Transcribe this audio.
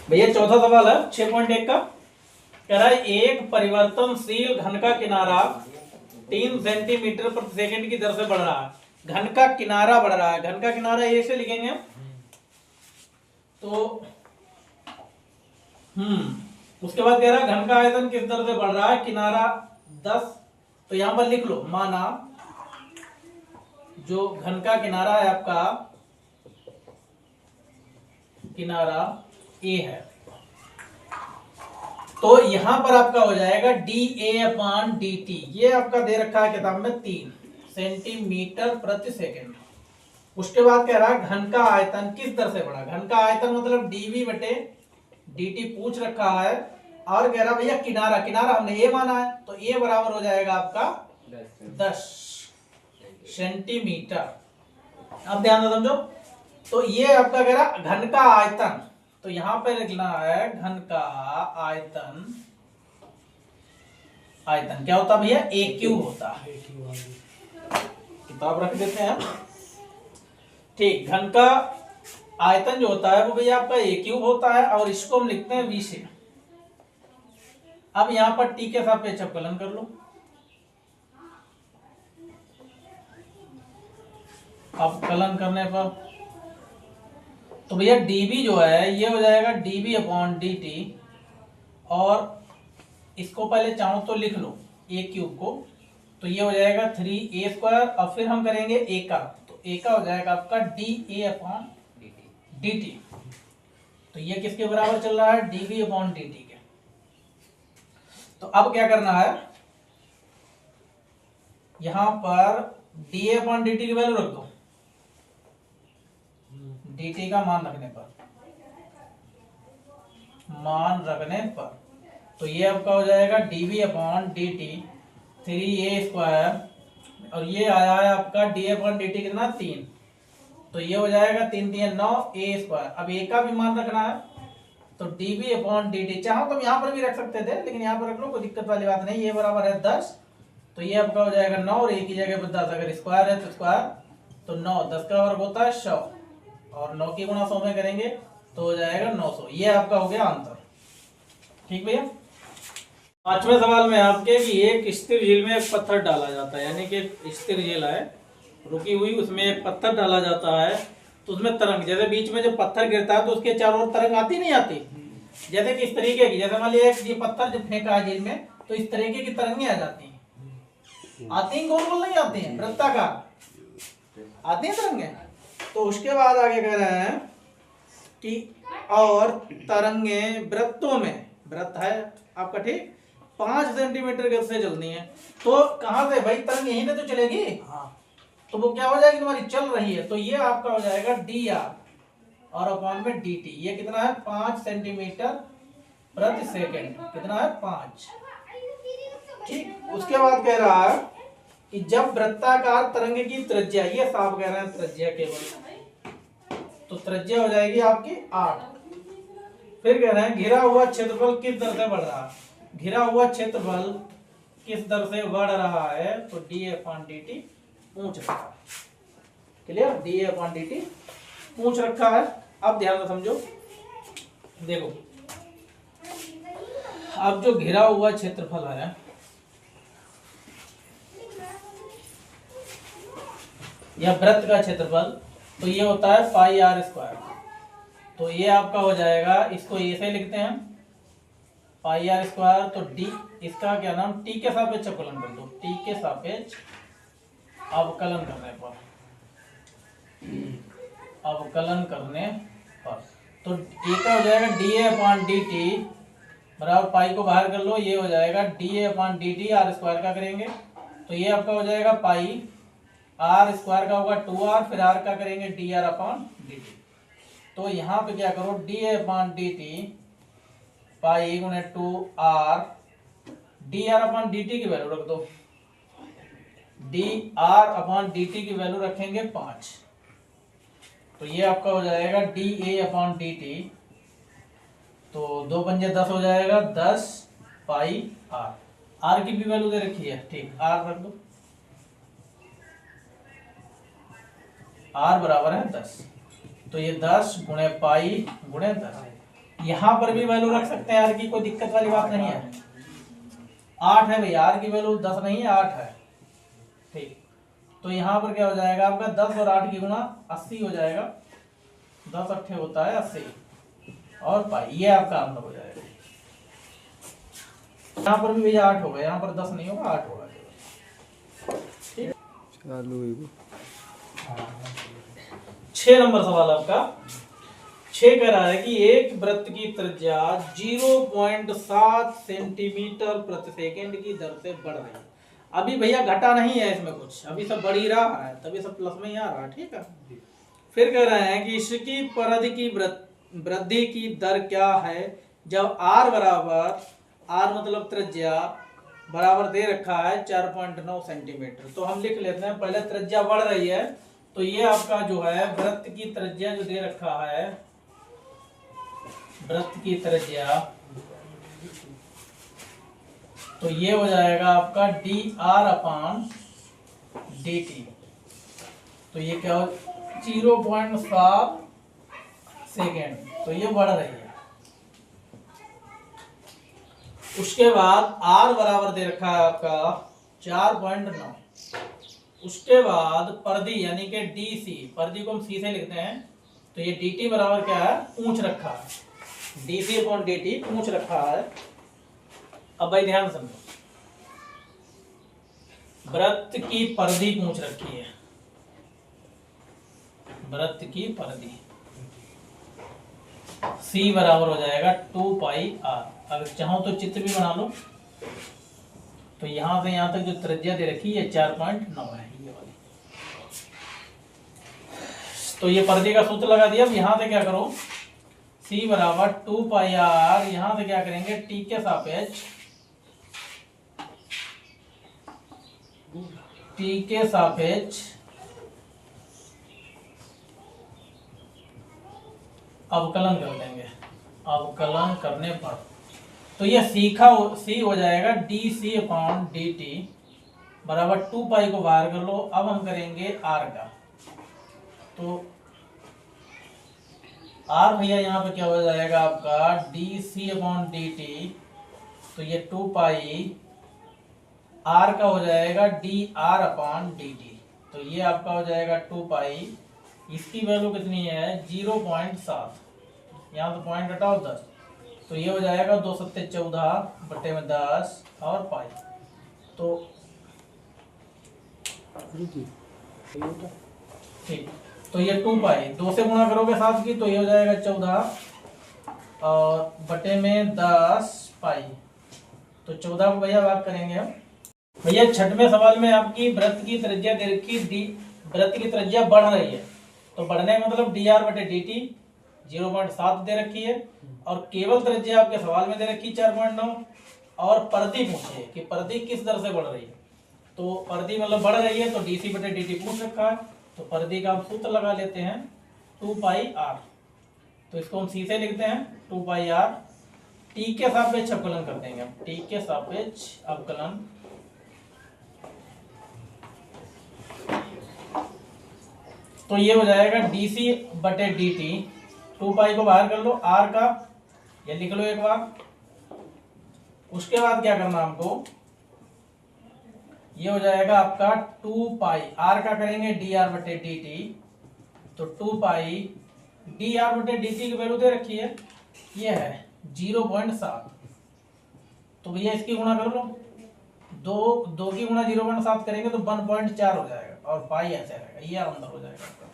भैया चौथा सवाल है 6.1 का। कह रहा है एक परिवर्तनशील घन का किनारा 3 सेंटीमीटर प्रति सेकंड की दर से बढ़ रहा है। घन का किनारा बढ़ रहा है, घन का किनारा ए से लिखेंगे तो उसके बाद कह रहा है घन का आयतन किस दर से बढ़ रहा है, किनारा 10। तो यहां पर लिख लो, माना जो घन का किनारा है आपका, किनारा ए है, तो यहां पर आपका हो जाएगा dA/dt। ये आपका दे रखा है किताब में 3 सेंटीमीटर प्रति सेकंड। उसके बाद कह रहा है घन का आयतन किस दर से बढ़ा। घन का आयतन मतलब dV/dt पूछ रखा है, और कह रहा भैया किनारा, किनारा हमने ए माना है तो ए बराबर हो जाएगा आपका 10 सेंटीमीटर। अब ध्यान से समझो, तो ये आपका कह रहा घन का आयतन, तो यहां पर लिखना है घन का आयतन। आयतन क्या होता है भैया, ए क्यूब होता है। किताब रख देते हैं ठीक। घन का आयतन जो होता है वो भैया आपका ए क्यूब होता है, और इसको हम लिखते हैं वी से। अब यहां पर टी के सापेक्ष अवकलन कर लो। अवकलन करने पर तो भैया dv जो है ये हो जाएगा dV/dt, और इसको पहले चाहो तो लिख लो ए क्यूब को, तो ये हो जाएगा 3a², और फिर हम करेंगे ए का, तो ए का हो जाएगा आपका dA/dt। तो ये किसके बराबर चल रहा है, dV/dt के। तो अब क्या करना है, यहां पर dA/dt की वैल्यू रख दो, dt का मान रखने पर तो ये आपका हो जाएगा dV/dt 3a², और ये आया है आपका dA/dt कितना 3, तो ये हो जाएगा 3 3 9 a²। अब a का भी मान रखना है, तो dV/dt चाहो तो यहाँ पर भी रख सकते थे, लेकिन यहाँ पर रख लो, कोई दिक्कत वाली बात नहीं। ये बराबर है 10, तो ये आपका हो जाएगा 9, और a की जगह पर 10, अगर स्क्वायर है तो स्क्वायर, तो 9 10 का वर्ग होता है 100, और 9 की गुणा 100 में करेंगे तो हो जाएगा 900। ये आपका हो गया आंसर। ठीक भैया। पांचवें सवाल में आपके कि एक स्थिर झील में एक पत्थर डाला जाता है, यानी कि एक स्थिर झील है रुकी हुई, उसमें एक पत्थर डाला जाता है, तो उसमें तरंग, जैसे बीच में जब पत्थर गिरता है तो उसके चारों ओर तरंग आती नहीं आती, जैसे कि इस तरीके की, जैसे मान लिया ये पत्थर जब फेंका है झील में तो इस तरीके की तरंगें आ जाती हैं, आती हैं, गोल गोल नहीं आती हैं, वृत्ताकार आती हैं तरंगें। तो उसके बाद आगे कह रहे हैं कि और तरंगे वृत्तों में, वृत्त है आपका ठीक, 5 सेंटीमीटर गति से चलनी है। तो कहां से भाई, तरंग यहीं से तो चलेगी, तो वो क्या हो जाएगी तुम्हारी, चल रही है, तो ये आपका हो जाएगा dr और अपॉन में dt। ये कितना है 5 सेंटीमीटर प्रति सेकंड, कितना है 5। ठीक। उसके बाद कह रहा है कि जब वृत्ताकार तरंग की त्रिज्या, ये साफ कह रहे हैं त्रिज्या केवल, तो त्रिज्या हो जाएगी आपकी 8। फिर कह रहे हैं घिरा हुआ क्षेत्रफल किस दर से बढ़ रहा है। घिरा हुआ क्षेत्रफल किस दर से बढ़ रहा है, तो dA/dt पूछ रखा है। क्लियर, dA/dt पूछ रखा है। अब ध्यान से समझो, देखो अब जो घिरा हुआ क्षेत्रफल है, या वृत्त का क्षेत्रफल, तो ये होता है πr²। तो ये आपका हो जाएगा, इसको ऐसे लिखते हैं πr², तो d इसका क्या नाम, t के सापेक्ष अवकलन कर दो, t के सापेक्ष अवकलन करने पर, अवकलन करने पर तो a का हो जाएगा dA/dt बराबर, पाई को बाहर कर लो, ये हो जाएगा dA/dt r² का करेंगे, तो ये आपका हो जाएगा पाई, r² का होगा 2r, फिर r का करेंगे dr/dt। तो यहाँ पे क्या करो, dA/dt पाई गुणे 2r, dr/dt की वैल्यू रख दो, dr/dt की वैल्यू रखेंगे 5, तो ये आपका हो जाएगा dA/dt, तो 2 पंजे 10 हो जाएगा, 10 पाई r। r की भी वैल्यू दे रखी है, ठीक, r रख दो, r बराबर है 10, तो ये 10 गुणे पाई गुणे 10, यहाँ पर भी वैल्यू रख सकते हैं, आर की कोई दिक्कत वाली बात नहीं है। 8 है भैया, आर की वैल्यू 10 नहीं है, 8 है। ठीक, तो यहाँ पर क्या हो जाएगा आपका 10 और 8 की गुणा 80 हो जाएगा। 10 अट्ठे होता है 80 और पाई, ये आपका आंसर हो जाएगा। यहाँ पर भी भैया 8 होगा, यहाँ पर 10 नहीं होगा, 8 होगा। ठीक, चालू 6 नंबर सवाल आपका। 6 कह रहा है कि एक वृत्त की त्रिज्या 0.7 सेंटीमीटर प्रति सेकेंड की दर से बढ़ रही है। अभी भैया घटा नहीं है इसमें कुछ, अभी सब बढ़ ही रहा है, तभी सब प्लस में ही आ रहा है। ठीक है, फिर कह रहे हैं कि इसकी परिधि की वृद्धि की दर क्या है जब r बराबर, r मतलब त्रिज्या बराबर दे रखा है 4.9 सेंटीमीटर। तो हम लिख लेते हैं, पहले त्रिज्या बढ़ रही है तो ये आपका जो है वृत्त की त्रिज्या जो दे रखा है, वृत्त की त्रिज्या, तो ये हो जाएगा आपका dr/dt। तो ये क्या हो, 0.7 सेकेंड, तो ये बढ़ रही है। उसके बाद r बराबर दे रखा है आपका 4.9। उसके बाद परिधि यानी कि DC, परिधि को हम C से लिखते हैं, तो ये dt बराबर क्या है, पूंछ रखा है, dc/dt पूंछ रखा है। अब भाई ध्यान समझो, वृत्त की परिधि पूंछ रखी है, वृत्त की परिधि C बराबर हो जाएगा 2πr। अगर चाहो तो चित्र भी बना लो, तो यहां से यहां तक जो त्रिज्या दे रखी है 4.9 है ये वाली। तो ये परिधि का सूत्र लगा दिया। अब यहां से क्या करो, C बराबर 2πr, यहां से क्या करेंगे, t के सापेक्ष, t के सापेक्ष अवकलन कर देंगे। अवकलन करने पर तो ये C हो जाएगा dc/dt बराबर 2π को बाहर कर लो। अब हम करेंगे r का, तो r भैया यहाँ पे क्या हो जाएगा आपका dc/dt, तो ये 2π r का हो जाएगा dr/dt, तो ये आपका हो जाएगा 2π। इसकी वैल्यू कितनी है, 0.7, यहाँ तो पॉइंट हटाओ 10, तो ये हो जाएगा 2 सत्ते 14 बटे में 10 और पाई। तो ठीक, तो ये 2π 2 से गुणा करोगे 7 की, तो ये हो जाएगा 14 और बटे में 10 पाई, तो 14 को भैया बात करेंगे हम। भैया 6वें सवाल में आपकी वृत्त की त्रिज्या दे रखी, वृत्त की त्रिज्या बढ़ रही है, तो बढ़ने का मतलब dr/dt 0.7 दे रखी है, और केवल त्रिज्या आपके सवाल में दे रखी 4.9, और परिधि पूछे कि परिधि किस दर से बढ़ रही है। तो परिधि मतलब बढ़ रही है, तो dc/dt पूछ रखा है, तो परिधि का हम सूत्र लगा लेते हैं 2πr। तो इसको हम C से लिखते हैं 2πr, t के सापेक्ष अवकलन कर देंगे, t के सापेक्ष अवकलन। तो ये हो जाएगा dc/dt, 2π को बाहर कर लो, r का ये लिख लो एक बार। उसके बाद क्या करना हमको, ये हो जाएगा आपका 2π, r का करेंगे dr/dt, तो 2π dr/dt की वैल्यू दे रखी है, ये है 0.7, तो भैया इसकी गुणा कर लो, 2 की गुणा 0.7 करेंगे तो 1.4 हो जाएगा, और पाई ऐसे रहेगा, ये आंसर हो जाएगा।